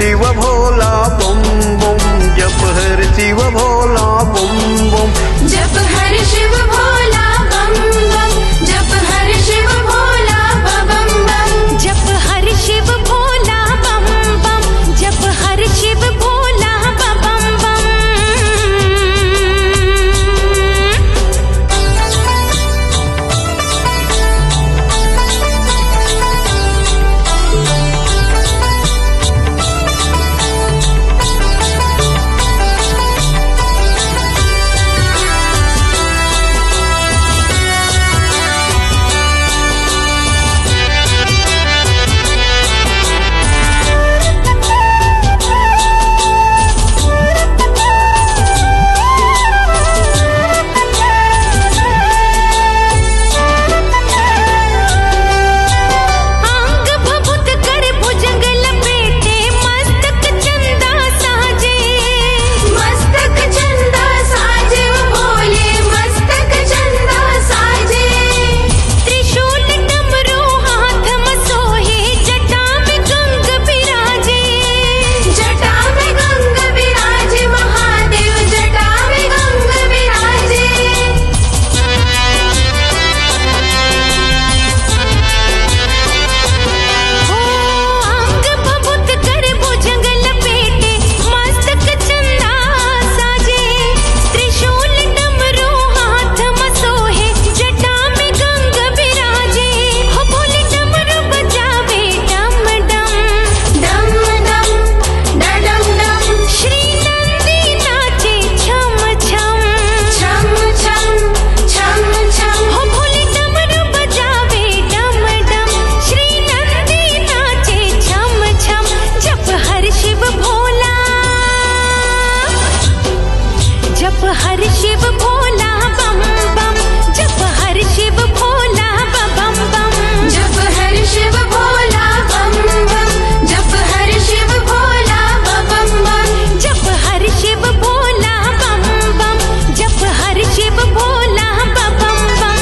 शिव भोला बम बम, जप हर शिव भोला बम बम, जप हर शिव भोला बम बम, जप हर शिव भोला बम बम, जप हर शिव भोला बम बम, जप हर शिव भोला बम बम। जप हर शिव भोला बम बम, जप हर शिव भोला बम बम, जप हर शिव भोला बम बम, जप हर शिव भोला बम बम, जप हर शिव भोला बम बम, जप हर शिव भोला बम बम।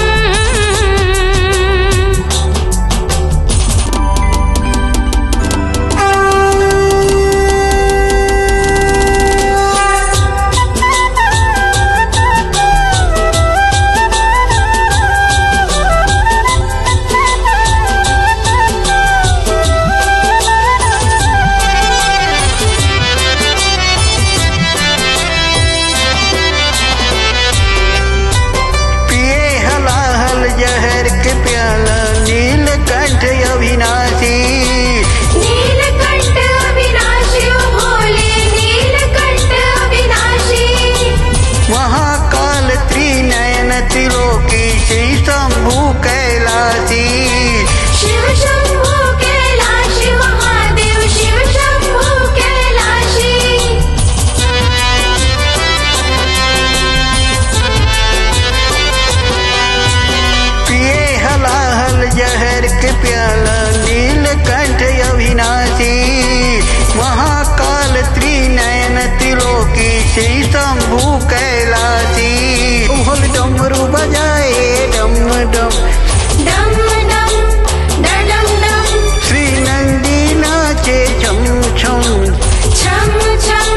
जहर के प्याला नीलकंठ अविनाशी, नीलकंठ अविनाशी भोले नीलकंठ अविनाशी, महाकाल त्रिनयन त्रिलोकी शिव शंभु कैलाशी, शिव शंभु कैलाशी महादेव शिव शंभु कैलाशी। जहर के प्याला नीलकंठ अविनाशी, महाकाल त्रिनयन त्रिलोकी शिव शंभु कैलाशी, ढोल डमरू बजाए डम डम, डम डम डम डम, श्री नंदी नाचे छम छम, छम छम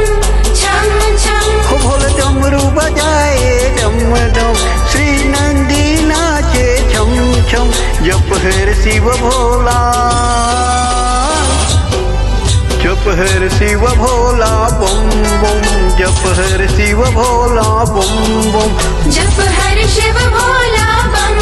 छम छम, ढोल डमरू बजाए डम डम, श्री नंदी नाचे छम छम, जप हर शिव भोला, जप हर शिव भोला बम बम, जप हर शिव भोला बम बम, जप हर शिव भोला बम